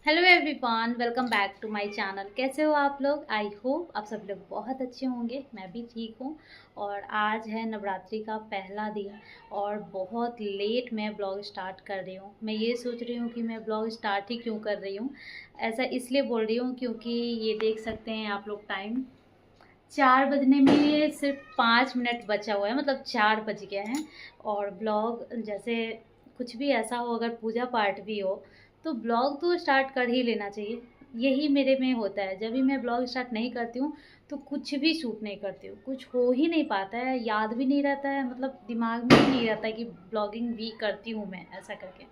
Hello everyone, welcome back to my channel. कैसे हो आप लोग? आई होप आप सब लोग बहुत अच्छे होंगे। मैं भी ठीक हूँ। और आज है नवरात्रि का पहला दिन और बहुत लेट मैं ब्लॉग स्टार्ट कर रही हूँ। मैं ये सोच रही हूँ कि मैं ब्लॉग स्टार्ट ही क्यों कर रही हूँ। ऐसा इसलिए बोल रही हूँ क्योंकि ये देख सकते हैं आप लोग, टाइम 4 बजने में सिर्फ 5 मिनट बचा हुआ है, मतलब 4 बज गया है। और ब्लॉग जैसे कुछ भी ऐसा हो, अगर पूजा पाठ भी हो तो ब्लॉग तो स्टार्ट कर ही लेना चाहिए। यही मेरे में होता है, जब भी मैं ब्लॉग स्टार्ट नहीं करती हूँ तो कुछ भी शूट नहीं करती हूँ, कुछ हो ही नहीं पाता है, याद भी नहीं रहता है, मतलब दिमाग में ही नहीं रहता है कि ब्लॉगिंग भी करती हूँ मैं ऐसा करके।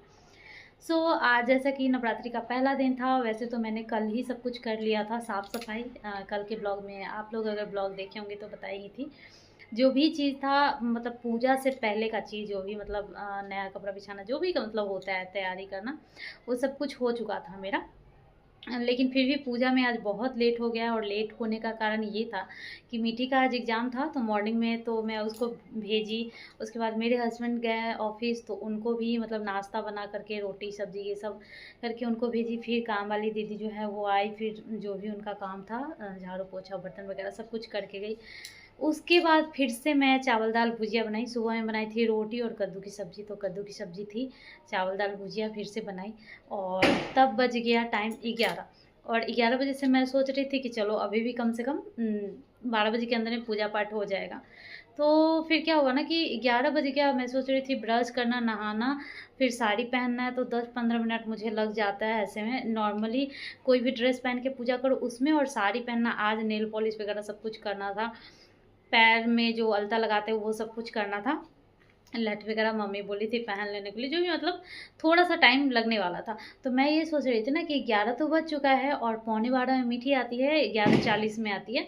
आज जैसा कि नवरात्रि का पहला दिन था, वैसे तो मैंने कल ही सब कुछ कर लिया था, साफ़ सफाई। कल के ब्लॉग में आप लोग अगर ब्लॉग देखे होंगे तो बताई ही थी। जो भी चीज़ था, मतलब पूजा से पहले का चीज़, जो भी मतलब नया कपड़ा बिछाना, जो भी मतलब होता है तैयारी करना, वो सब कुछ हो चुका था मेरा। लेकिन फिर भी पूजा में आज बहुत लेट हो गया। और लेट होने का कारण ये था कि मीठी का आज एग्ज़ाम था, तो मॉर्निंग में तो मैं उसको भेजी। उसके बाद मेरे हस्बैंड गए ऑफिस, तो उनको भी मतलब नाश्ता बना करके, रोटी सब्जी ये सब करके उनको भेजी। फिर काम वाली दीदी जो है वो आई, फिर जो भी उनका काम था, झाड़ू पोछा बर्तन वगैरह सब कुछ करके गई। उसके बाद फिर से मैं चावल दाल भुजिया बनाई। सुबह में बनाई थी रोटी और कद्दू की सब्ज़ी, तो कद्दू की सब्ज़ी थी, चावल दाल भुजिया फिर से बनाई। और तब बज गया टाइम 11। और 11 बजे से मैं सोच रही थी कि चलो अभी भी कम से कम 12 बजे के अंदर में पूजा पाठ हो जाएगा। तो फिर क्या हुआ ना कि 11 बज गया, मैं सोच रही थी ब्रश करना, नहाना, फिर साड़ी पहनना है, तो 10-15 मिनट मुझे लग जाता है ऐसे में। नॉर्मली कोई भी ड्रेस पहन के पूजा करो उसमें, और साड़ी पहनना, आज नेल पॉलिश वगैरह सब कुछ करना था, पैर में जो अलता लगाते हैं वो सब कुछ करना था। लट वगैरह मम्मी बोली थी पहन लेने के लिए, जो भी मतलब थोड़ा सा टाइम लगने वाला था। तो मैं ये सोच रही थी ना कि 11 तो बज चुका है और 11:45 में मीठी आती है, 11:40 में आती है।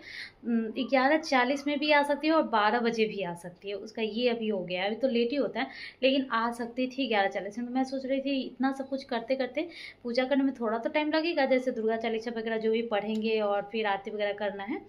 11:40 में भी आ सकती है और 12 बजे भी आ सकती है, उसका ये अभी हो गया है, अभी तो लेट ही होता है। लेकिन आ सकती थी 11:40 में। तो मैं सोच रही थी इतना सब कुछ करते करते पूजा करने में थोड़ा तो टाइम लगेगा, जैसे दुर्गा चालीसा वगैरह जो भी पढ़ेंगे और फिर आरती वगैरह करना है,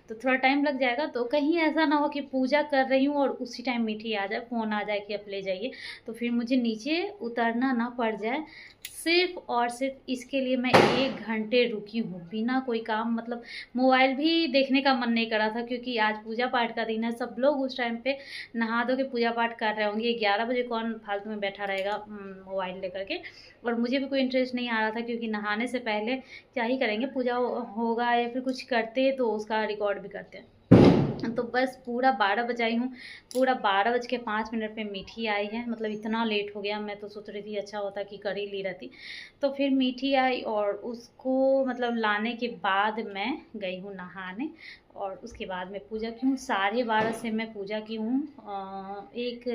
तो थोड़ा टाइम लग जाएगा। तो कहीं ऐसा ना हो कि पूजा कर रही हूँ और उसी टाइम मीठी आ जाए, फ़ोन आ जाए कि आप ले जाइए, तो फिर मुझे नीचे उतरना ना पड़ जाए। सिर्फ़ और सिर्फ़ इसके लिए मैं 1 घंटे रुकी हूँ, बिना कोई काम, मतलब मोबाइल भी देखने का मन नहीं कर रहा था, क्योंकि आज पूजा पाठ का दिन है। सब लोग उस टाइम पे नहा धो के पूजा पाठ कर रहे होंगे। 11 बजे कौन फालतू में बैठा रहेगा मोबाइल लेकर के। और मुझे भी कोई इंटरेस्ट नहीं आ रहा था, क्योंकि नहाने से पहले क्या ही करेंगे, पूजा होगा या फिर कुछ करते तो उसका रिकॉर्ड भी करते हैं। तो बस पूरा 12 बजे आई हूँ, पूरा 12:05 पे मीठी आई है। मतलब इतना लेट हो गया, मैं तो सोच रही थी अच्छा होता कि कर ही ली रहती। तो फिर मीठी आई और उसको मतलब लाने के बाद मैं गई हूँ नहाने। और उसके बाद मैं पूजा की हूँ, 12:30 से मैं पूजा की हूँ। एक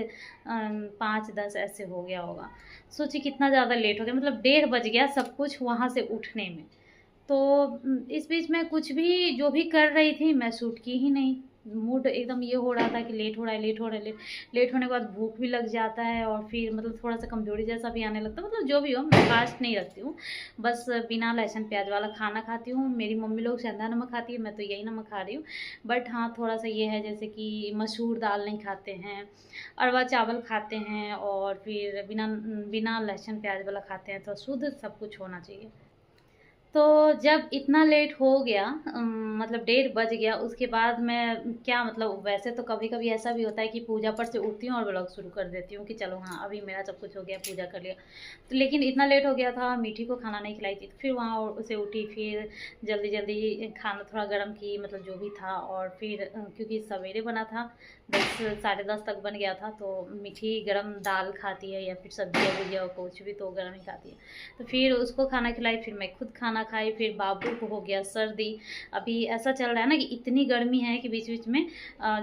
5-10 ऐसे हो गया होगा। सोचिए कितना ज़्यादा लेट हो गया, मतलब 1:30 बज गया सब कुछ वहाँ से उठने में। तो इस बीच में कुछ भी जो भी कर रही थी मैं शूट की ही नहीं। मूड एकदम ये हो रहा था कि लेट हो रहा है, लेट हो रहा है, लेट होने के बाद भूख भी लग जाता है, और फिर मतलब थोड़ा सा कमजोरी जैसा भी आने लगता है। मतलब जो भी हो, मैं फास्ट नहीं रखती हूँ, बस बिना लहसुन प्याज वाला खाना खाती हूँ। मेरी मम्मी लोग सेंधा नमक खाती है, मैं तो यही नमक खा रही हूँ। बट हाँ, थोड़ा सा ये है जैसे कि मसूर दाल नहीं खाते हैं, अरवा चावल खाते हैं, और फिर बिना बिना लहसुन प्याज वाला खाते हैं, तो शुद्ध सब कुछ होना चाहिए। तो जब इतना लेट हो गया, मतलब 1:30 बज गया, उसके बाद मैं क्या, मतलब वैसे तो कभी कभी ऐसा भी होता है कि पूजा पर से उठती हूँ और व्लॉग शुरू कर देती हूँ कि चलो हाँ अभी मेरा सब कुछ हो गया, पूजा कर लिया। तो लेकिन इतना लेट हो गया था, मीठी को खाना नहीं खिलाई थी, तो फिर वहाँ उसे उठी, फिर जल्दी जल्दी खाना थोड़ा गर्म की, मतलब जो भी था। और फिर क्योंकि सवेरे बना था, 10 साढ़े 10 तक बन गया था, तो मीठी गरम दाल खाती है या फिर सब्जी भुजिया कुछ भी तो गर्म ही खाती है। तो फिर उसको खाना खिलाई, फिर मैं खुद खाना खाई, फिर बाबू को हो गया सर्दी। अभी ऐसा चल रहा है ना कि इतनी गर्मी है कि बीच बीच में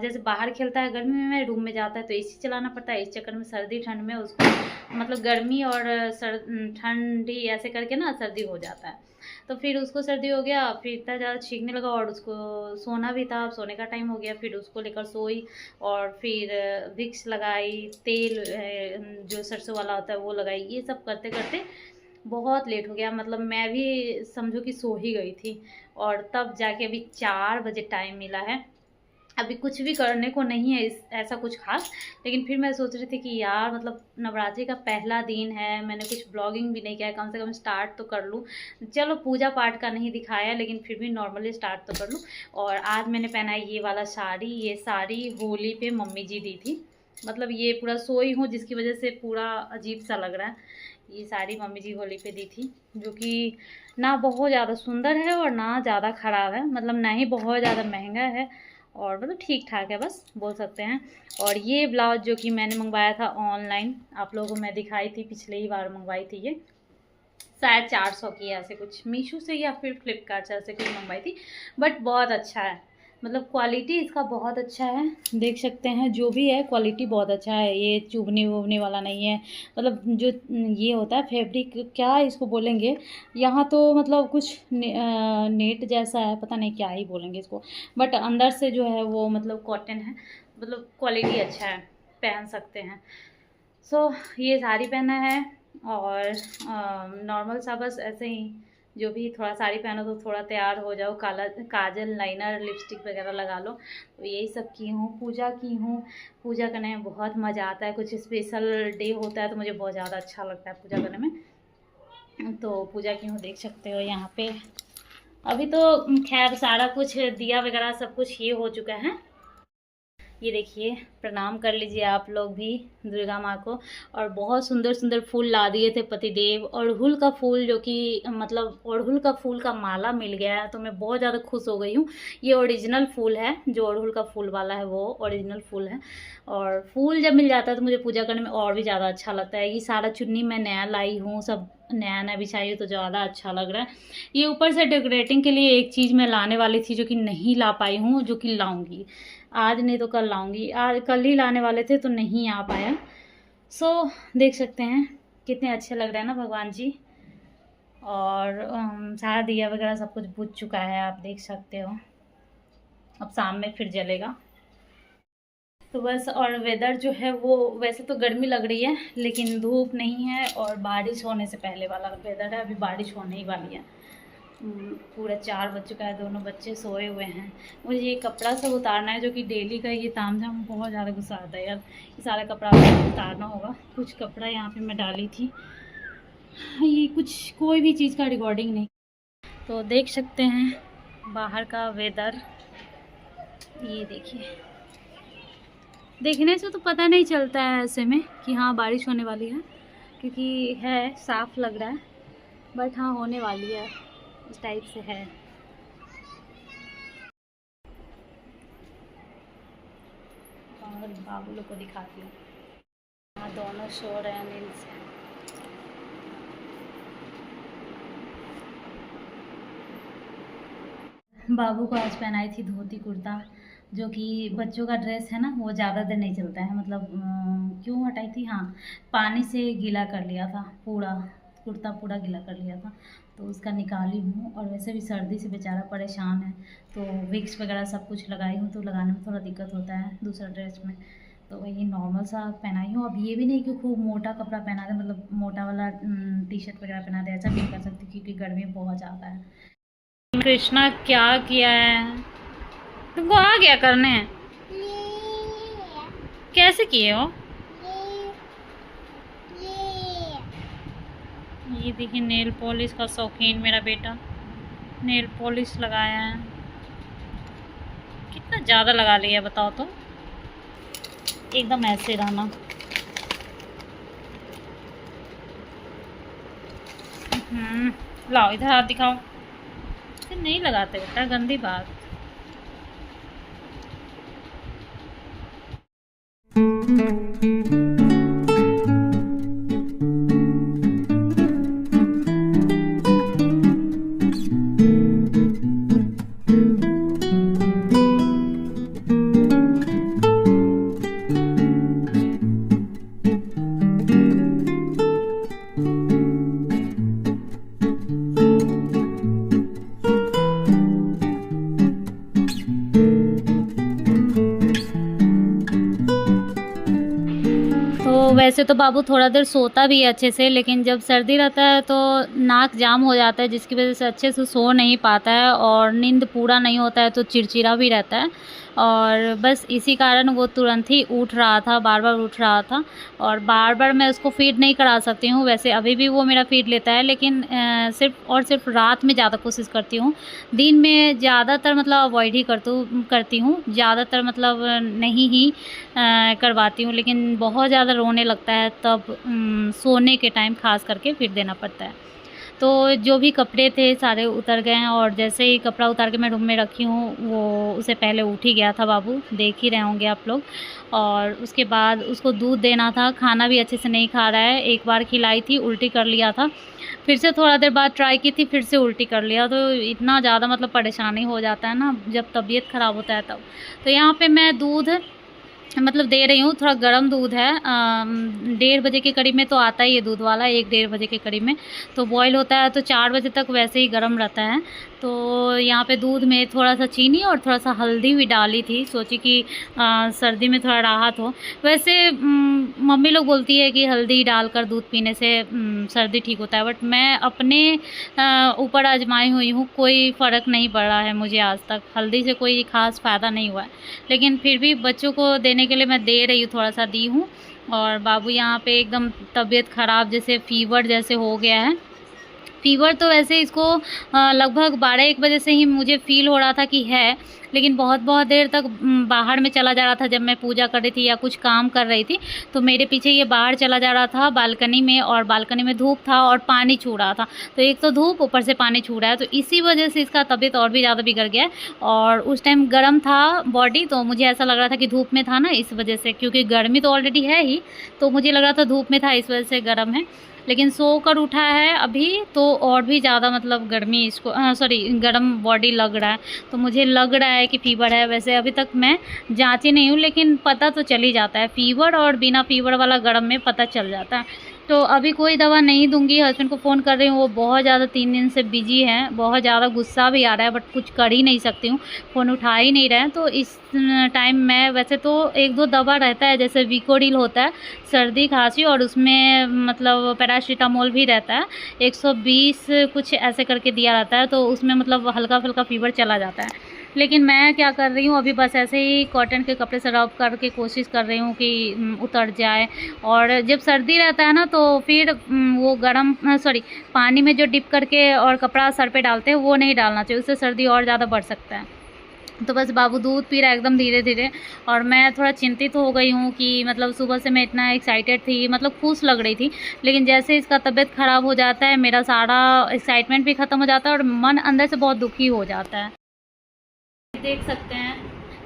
जैसे बाहर खेलता है गर्मी में, रूम में जाता है तो एसी चलाना पड़ता है, इस चक्कर में सर्दी ठंड में उसको, मतलब गर्मी और ठंडी ऐसे करके ना सर्दी हो जाता है। तो फिर उसको सर्दी हो गया, फिर इतना ज़्यादा छींकने लगा, और उसको सोना भी था, सोने का टाइम हो गया, फिर उसको लेकर सोई। और फिर विक्स लगाई, तेल जो सरसों वाला होता है वो लगाई, ये सब करते करते बहुत लेट हो गया। मतलब मैं भी समझो कि सो ही गई थी। और तब जाके अभी 4 बजे टाइम मिला है, अभी कुछ भी करने को नहीं है ऐसा कुछ खास। लेकिन फिर मैं सोच रही थी कि यार मतलब नवरात्रि का पहला दिन है, मैंने कुछ ब्लॉगिंग भी नहीं किया है, कम से कम स्टार्ट तो कर लूँ। चलो पूजा पाठ का नहीं दिखाया, लेकिन फिर भी नॉर्मली स्टार्ट तो कर लूँ। और आज मैंने पहना है ये वाला साड़ी। ये साड़ी होली पे मम्मी जी दी थी। मतलब ये पूरा सोई हूँ जिसकी वजह से पूरा अजीब सा लग रहा है। ये साड़ी मम्मी जी होली पे दी थी, जो कि ना बहुत ज़्यादा सुंदर है और ना ज़्यादा ख़राब है। मतलब ना ही बहुत ज़्यादा महंगा है और मतलब ठीक ठाक है, बस बोल सकते हैं। और ये ब्लाउज जो कि मैंने मंगवाया था ऑनलाइन, आप लोगों को मैं दिखाई थी, पिछले ही बार मंगवाई थी। ये शायद 400 की ऐसे कुछ, मीशो से या फिर फ्लिपकार्ट से ऐसे कुछ मंगवाई थी। बट बहुत अच्छा है, मतलब क्वालिटी इसका बहुत अच्छा है। देख सकते हैं जो भी है क्वालिटी बहुत अच्छा है। ये चुभने वुभने वाला नहीं है। मतलब जो ये होता है फैब्रिक, क्या इसको बोलेंगे यहाँ तो, मतलब कुछ नेट जैसा है, पता नहीं क्या ही बोलेंगे इसको। बट अंदर से जो है वो मतलब कॉटन है। मतलब क्वालिटी अच्छा है, पहन सकते हैं। सो ये साड़ी पहना है और नॉर्मल सा बस ऐसे ही, जो भी थोड़ा साड़ी पहनो तो थोड़ा तैयार हो जाओ, काला काजल लाइनर लिपस्टिक वगैरह लगा लो। तो यही सब की हूँ, पूजा की हूँ। पूजा करने में बहुत मज़ा आता है। कुछ स्पेशल डे होता है तो मुझे बहुत ज़्यादा अच्छा लगता है पूजा करने में। तो पूजा की हूँ, देख सकते हो यहाँ पे। अभी तो खैर सारा कुछ दिया वगैरह सब कुछ ये हो चुका है। ये देखिए, प्रणाम कर लीजिए आप लोग भी दुर्गा माँ को। और बहुत सुंदर सुंदर फूल ला दिए थे पतिदेव। अड़हुल का फूल, जो कि मतलब अड़हुल का फूल का माला मिल गया है, तो मैं बहुत ज़्यादा खुश हो गई हूँ। ये ओरिजिनल फूल है, जो अड़हुल का फूल वाला है वो ओरिजिनल फूल है। और फूल जब मिल जाता है तो मुझे पूजा करने में और भी ज़्यादा अच्छा लगता है। ये सारा चुन्नी मैं नया लाई हूँ, सब नया नया बिछाई हूँ, तो ज़्यादा अच्छा लग रहा है। ये ऊपर से डेकोरेटिंग के लिए एक चीज़ मैं लाने वाली थी, जो कि नहीं ला पाई हूँ, जो कि लाऊंगी आज, नहीं तो कल लाऊंगी। आज कल ही लाने वाले थे तो नहीं आ पाया। सो देख सकते हैं कितने अच्छे लग रहे हैं ना भगवान जी। और सारा दिया वगैरह सब कुछ बुझ चुका है, आप देख सकते हो। अब शाम में फिर जलेगा। तो बस, और वेदर जो है वो वैसे तो गर्मी लग रही है, लेकिन धूप नहीं है और बारिश होने से पहले वाला वेदर है। अभी बारिश होने ही वाली है। पूरा 4 बज चुका है, दोनों बच्चे सोए हुए हैं। मुझे ये कपड़ा सब उतारना है, जो कि डेली का ये तामझाम बहुत ज़्यादा गुस्सा आता है यार। ये सारा कपड़ा उतारना होगा। कुछ कपड़ा यहाँ पे मैं डाली थी, ये कुछ कोई भी चीज़ का रिकॉर्डिंग नहीं। तो देख सकते हैं बाहर का वेदर, ये देखिए। देखने से तो पता नहीं चलता है ऐसे में कि हाँ बारिश होने वाली है, क्योंकि है साफ लग रहा है। बट हाँ होने वाली है, इस टाइप से है। और बाबू लोग को दिखाती हूँ, हाँ दोनों सो रहे हैं नींद से। बाबू को आज पहनाई थी धोती कुर्ता, जो कि बच्चों का ड्रेस है ना, वो ज़्यादा देर नहीं चलता है। मतलब क्यों हटाई थी, हाँ पानी से गीला कर लिया था, पूरा कुर्ता पूरा गीला कर लिया था, तो उसका निकाली हूँ। और वैसे भी सर्दी से बेचारा परेशान है, तो विक्स वगैरह सब कुछ लगाई हूँ, तो लगाने में थोड़ा दिक्कत होता है दूसरा ड्रेस में। तो वही नॉर्मल सा पहनाई हूँ। अब ये भी नहीं कि खूब मोटा कपड़ा पहना दे, मतलब मोटा वाला टी शर्ट वगैरह पहना दे, ऐसा नहीं कर सकती क्योंकि गर्मी बहुत ज़्यादा है। कृष्णा क्या किया है, तुमको आ गया करने, कैसे किए हो? ये देखिए नेल पॉलिश का शौकीन मेरा बेटा, नेल पॉलिश लगाया है। कितना ज़्यादा लगा लिया बताओ तो, एकदम ऐसे रहना। लाओ इधर हाथ दिखाओ। इसे नहीं लगाते बेटा, गंदी बात। वैसे तो बाबू थोड़ा देर सोता भी है अच्छे से, लेकिन जब सर्दी रहता है तो नाक जाम हो जाता है, जिसकी वज़ह से अच्छे से सो नहीं पाता है और नींद पूरा नहीं होता है, तो चिड़चिड़ा भी रहता है। और बस इसी कारण वो तुरंत ही उठ रहा था, बार-बार उठ रहा था और बार-बार मैं उसको फ़ीड नहीं करा सकती हूँ। वैसे अभी भी वो मेरा फ़ीड लेता है, लेकिन सिर्फ़ रात में ज़्यादा कोशिश करती हूँ। दिन में ज़्यादातर मतलब अवॉइड ही करती हूँ, ज़्यादातर मतलब नहीं ही करवाती हूँ, लेकिन बहुत ज़्यादा रोने लगता है तब सोने के टाइम ख़ास करके फ़ीड देना पड़ता है। तो जो भी कपड़े थे सारे उतर गए हैं और जैसे ही कपड़ा उतार के मैं रूम में रखी हूँ, वो उससे पहले उठ ही गया था बाबू, देख ही रहे होंगे आप लोग। और उसके बाद उसको दूध देना था, खाना भी अच्छे से नहीं खा रहा है। एक बार खिलाई थी, उल्टी कर लिया था, फिर से थोड़ा देर बाद ट्राई की थी, फिर से उल्टी कर लिया। तो इतना ज़्यादा मतलब परेशानी हो जाता है ना जब तबीयत ख़राब होता है तब। तो यहाँ पे मैं दूध मतलब दे रही हूँ, थोड़ा गर्म दूध है। 1:30 बजे के करीब में तो आता ही है दूध वाला, 1 डेढ़ बजे के करीब में तो बॉयल होता है, तो 4 बजे तक वैसे ही गर्म रहता है। तो यहाँ पे दूध में थोड़ा-सा चीनी और थोड़ा-सा हल्दी भी डाली थी, सोची कि सर्दी में थोड़ा राहत हो। वैसे मम्मी लोग बोलती है कि हल्दी डालकर दूध पीने से सर्दी ठीक होता है, बट मैं अपने ऊपर आज़माई हुई हूँ, कोई फ़र्क नहीं पड़ा है मुझे आज तक। हल्दी से कोई ख़ास फ़ायदा नहीं हुआ है, लेकिन फिर भी बच्चों को देने के लिए मैं दे रही हूँ, थोड़ा-सा दी हूँ। और बाबू यहाँ पे एकदम तबीयत ख़राब, जैसे फ़ीवर जैसे हो गया है। फ़ीवर तो वैसे इसको लगभग 12-1 बजे से ही मुझे फ़ील हो रहा था कि है, लेकिन बहुत-बहुत देर तक बाहर में चला जा रहा था। जब मैं पूजा कर रही थी या कुछ काम कर रही थी, तो मेरे पीछे ये बाहर चला जा रहा था बालकनी में, और बालकनी में धूप था और पानी छू रहा था। तो एक तो धूप, ऊपर से पानी छू रहा है, तो इसी वजह से इसका तबीयत और भी ज़्यादा बिगड़ गया है। और उस टाइम गर्म था बॉडी, तो मुझे ऐसा लग रहा था कि धूप में था ना, इस वजह से, क्योंकि गर्मी तो ऑलरेडी है ही, तो मुझे लग रहा था धूप में था इस वजह से गर्म है। लेकिन सोकर उठा है अभी, तो और भी ज़्यादा मतलब गर्मी इसको गर्म बॉडी लग रहा है। तो मुझे लग रहा है कि फ़ीवर है। वैसे अभी तक मैं जाँची नहीं हूँ, लेकिन पता तो चल ही जाता है, फ़ीवर और बिना फ़ीवर वाला गर्म में पता चल जाता है। तो अभी कोई दवा नहीं दूँगी, हस्बैंड को फ़ोन कर रही हूँ, वो बहुत ज़्यादा 3 दिन से बिज़ी हैं, बहुत ज़्यादा गुस्सा भी आ रहा है, बट कुछ कर ही नहीं सकती हूँ, फ़ोन उठा ही नहीं रहे हैं। तो इस टाइम मैं वैसे तो 1-2 दवा रहता है, जैसे विकोडिल होता है सर्दी खांसी, और उसमें मतलब पैरासिटामोल भी रहता है, 120 कुछ ऐसे करके दिया रहता है, तो उसमें मतलब हल्का-फुल्का फ़ीवर चला जाता है। लेकिन मैं क्या कर रही हूँ, अभी बस ऐसे ही कॉटन के कपड़े से रब करके कोशिश कर रही हूँ कि उतर जाए। और जब सर्दी रहता है ना, तो फिर वो पानी में जो डिप करके और कपड़ा सर पे डालते हैं, वो नहीं डालना चाहिए, उससे सर्दी और ज़्यादा बढ़ सकता है। तो बस बाबू दूध पी रहा है एकदम धीरे-धीरे, और मैं थोड़ा चिंतित हो गई हूँ कि मतलब सुबह से मैं इतना एक्साइटेड थी, मतलब खुश लग रही थी, लेकिन जैसे इसका तबीयत ख़राब हो जाता है, मेरा सारा एक्साइटमेंट भी ख़त्म हो जाता है और मन अंदर से बहुत दुखी हो जाता है। देख सकते हैं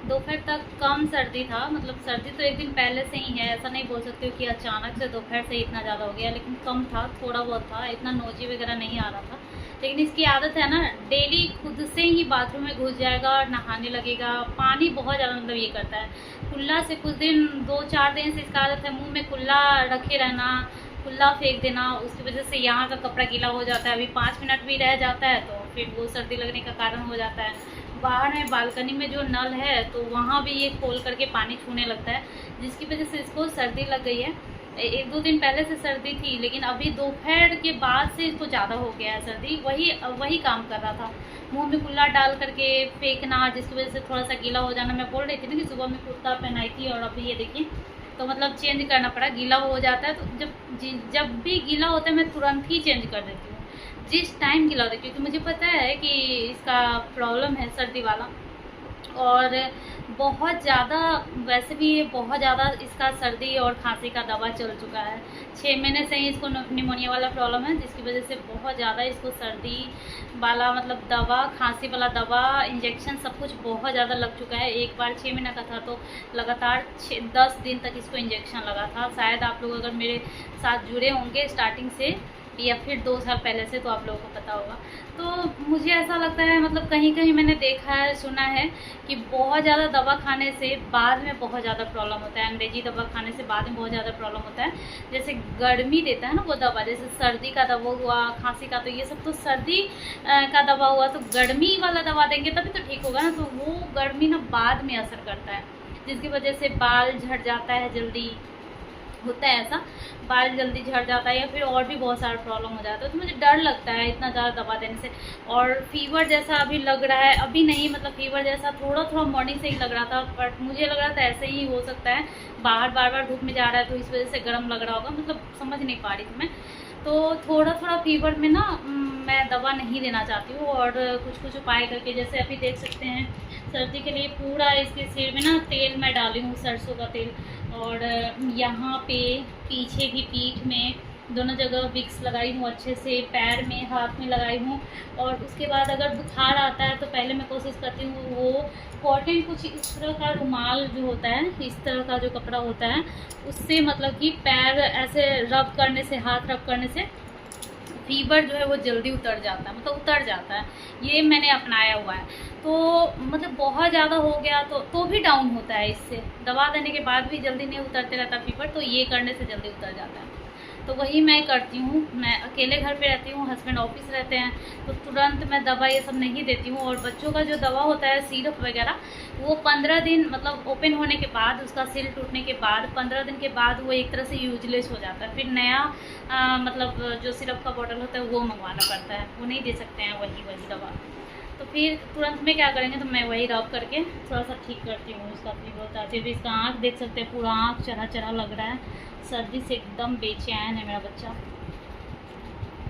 दोपहर तक कम सर्दी था, मतलब सर्दी तो एक दिन पहले से ही है, ऐसा नहीं बोल सकती हूँ कि अचानक से दोपहर से इतना ज़्यादा हो गया, लेकिन कम था, थोड़ा बहुत था, इतना नोजी वगैरह नहीं आ रहा था। लेकिन इसकी आदत है ना, डेली खुद से ही बाथरूम में घुस जाएगा और नहाने लगेगा। पानी बहुत ज़्यादा मतलब ये करता है, कुल्ला से कुछ दिन 2-4 दिन से इसका आदत है मुँह में कुल्ला रखे रहना, कुल्ला फेंक देना, उसकी वजह से यहाँ का कपड़ा गीला हो जाता है। अभी 5 मिनट भी रह जाता है तो फिर वो सर्दी लगने का कारण हो जाता है। बाहर में बालकनी में जो नल है, तो वहाँ भी ये खोल करके पानी छूने लगता है, जिसकी वजह से इसको सर्दी लग गई है। 1-2 दिन पहले से सर्दी थी, लेकिन अभी दोपहर के बाद से इसको ज़्यादा हो गया है सर्दी। वही काम कर रहा था, मुँह में कुल्ला डाल करके फेंकना, जिसकी वजह से थोड़ा सा गीला हो जाना। मैं बोल रही थी ना कि सुबह में कुर्ता पहनाई थी, और अभी ये देखिए, तो मतलब चेंज करना पड़ा, गीला हो जाता है। तो जब भी गीला होता है मैं तुरंत ही चेंज कर देती हूँ, जिस टाइम गीला होता है, क्योंकि मुझे पता है कि इसका प्रॉब्लम है सर्दी वाला। और बहुत ज़्यादा, वैसे भी बहुत ज़्यादा इसका सर्दी और खांसी का दवा चल चुका है। 6 महीने से ही इसको निमोनिया वाला प्रॉब्लम है, जिसकी वजह से बहुत ज़्यादा इसको सर्दी वाला मतलब दवा, खांसी वाला दवा, इंजेक्शन सब कुछ बहुत ज़्यादा लग चुका है। एक बार 6 महीना का था तो लगातार 10 दिन तक इसको इंजेक्शन लगा था। शायद आप लोग अगर मेरे साथ जुड़े होंगे स्टार्टिंग से, या फिर 2 साल पहले से, तो आप लोगों को पता होगा। तो मुझे ऐसा लगता है, मतलब कहीं-कहीं मैंने देखा है, सुना है कि बहुत ज़्यादा दवा खाने से बाद में बहुत ज़्यादा प्रॉब्लम होता है। अंग्रेजी दवा खाने से बाद में बहुत ज़्यादा प्रॉब्लम होता है। जैसे गर्मी देता है ना वो दवा, जैसे सर्दी का दवा हुआ, खांसी का, तो ये सब तो सर्दी का दवा हुआ, तो गर्मी वाला दवा देंगे तभी तो ठीक होगा ना। तो वो गर्मी ना बाद में असर करता है, जिसकी वजह से बाल झड़ जाता है जल्दी, होता है ऐसा, बाल जल्दी झड़ जाता है या फिर और भी बहुत सारा प्रॉब्लम हो जाता है। तो मुझे डर लगता है इतना ज़्यादा दवा देने से। और फीवर जैसा अभी लग रहा है, अभी नहीं मतलब फीवर जैसा थोड़ा थोड़ा मॉर्निंग से ही लग रहा था, बट मुझे लग रहा था ऐसे ही हो सकता है, बाहर बार बार धूप में जा रहा है तो इस वजह से गर्म लग रहा होगा, मतलब समझ नहीं पा रही थी मैं। तो थोड़ा थोड़ा फीवर में ना मैं दवा नहीं देना चाहती हूँ, और कुछ कुछ उपाय करके, जैसे अभी देख सकते हैं सर्दी के लिए पूरा इसके सिर में ना तेल मैं डाली हूँ, सरसों का तेल। और यहाँ पे पीछे भी पीठ में दोनों जगह विक्स लगाई हूँ अच्छे से, पैर में हाथ में लगाई हूँ। और उसके बाद अगर बुखार आता है तो पहले मैं कोशिश करती हूँ वो कॉटन कुछ इस तरह का रुमाल जो होता है, इस तरह का जो कपड़ा होता है, उससे मतलब कि पैर ऐसे रब करने से, हाथ रब करने से फीवर जो है वो जल्दी उतर जाता है, मतलब उतर जाता है। ये मैंने अपनाया हुआ है। तो मतलब बहुत ज़्यादा हो गया तो भी डाउन होता है इससे, दवा देने के बाद भी जल्दी नहीं उतरते रहता फीवर, तो ये करने से जल्दी उतर जाता है। तो वही मैं करती हूँ। मैं अकेले घर पे रहती हूँ, हस्बैंड ऑफिस रहते हैं, तो तुरंत मैं दवा ये सब नहीं देती हूँ। और बच्चों का जो दवा होता है सिरप वगैरह, वो 15 दिन मतलब ओपन होने के बाद, उसका सिल टूटने के बाद 15 दिन के बाद वो एक तरह से यूजलेस हो जाता है। फिर नया मतलब जो सिरप का बॉटल होता है वो मंगवाना पड़ता है, वो नहीं दे सकते हैं वही दवा। तो फिर तुरंत में क्या करेंगे, तो मैं वही रब करके थोड़ा सा ठीक करती हूँ उसका फीवर उतारती हूँ। इसका आँख देख सकते हैं, पूरा आँख चढ़ा चढ़ा लग रहा है, सर्दी से एकदम बेचैन है मेरा बच्चा।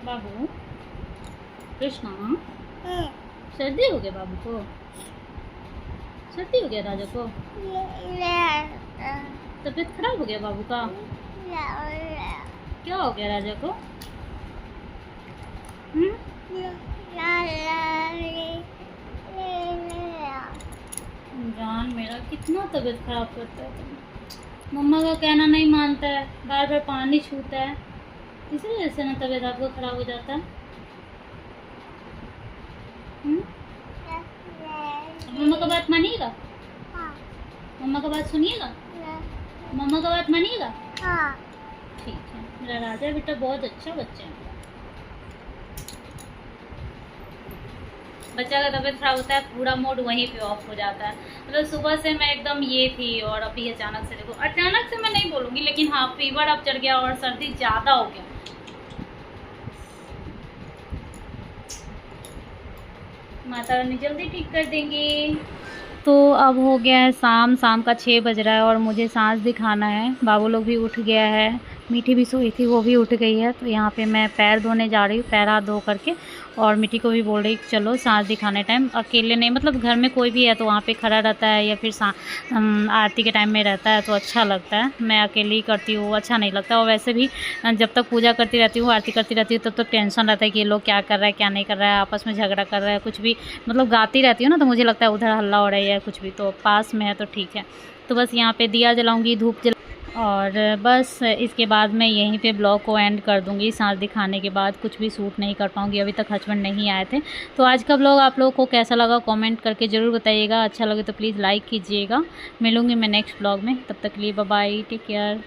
बाबू कृष्णा, सर्दी हो गया बाबू को, सर्दी हो गया राजा को, तबीयत खराब हो गया बाबू का, क्या हो गया राजा को? जान मेरा कितना तबीयत खराब करता है तुम, मम्मा का कहना नहीं मानता है, बार बार पानी छूता है, इसी वजह से ना तबीयत आपको खराब हो जाता है। मम्मा का बात मानिएगा, मम्मा का बात सुनिएगा, मम्मा का बात मानिएगा। ठीक है, मेरा राजा बेटा बहुत अच्छा बच्चा है। बच्चा का तबीयत खराब होता है, पूरा मूड वहीं पे ऑफ हो जाता है। मतलब सुबह से मैं एकदम ये थी, और अभी अचानक से देखो, अचानक से मैं नहीं बोलूँगी, लेकिन हाँ फीवर अब चढ़ गया और सर्दी ज़्यादा हो गया। माता रानी जल्दी ठीक कर देंगी। तो अब हो गया है शाम का 6 बज रहा है, और मुझे सांस दिखाना है। बाबू लोग भी उठ गया है, मीठी भी सोई थी, वो भी उठ गई है। तो यहाँ पे मैं पैर धोने जा रही हूँ, पैर हाथ धो करके, और मिट्टी को भी बोल रही चलो सांस दिखाने टाइम। अकेले नहीं, मतलब घर में कोई भी है तो वहाँ पे खड़ा रहता है, या फिर आरती के टाइम में रहता है तो अच्छा लगता है। मैं अकेले ही करती हूँ, अच्छा नहीं लगता। और वैसे भी जब तक पूजा करती रहती हूँ, आरती करती रहती हूँ, तब तो टेंशन रहता है कि ये लोग क्या कर रहा है क्या नहीं कर रहा है, आपस में झगड़ा कर रहा है, कुछ भी मतलब गाती रहती हूँ ना, तो मुझे लगता है उधर हल्ला हो रही है कुछ भी, तो पास में है तो ठीक है। तो बस यहाँ पे दिया जलाऊँगी, धूप और बस इसके बाद मैं यहीं पे ब्लॉग को एंड कर दूंगी। सांस दिखाने के बाद कुछ भी शूट नहीं कर पाऊंगी, अभी तक हस्बैंड नहीं आए थे। तो आज का ब्लॉग आप लोगों को कैसा लगा कमेंट करके ज़रूर बताइएगा। अच्छा लगे तो प्लीज़ लाइक कीजिएगा। मिलूंगी मैं नेक्स्ट ब्लॉग में, तब तक के लिए बाय बाय, टेक केयर।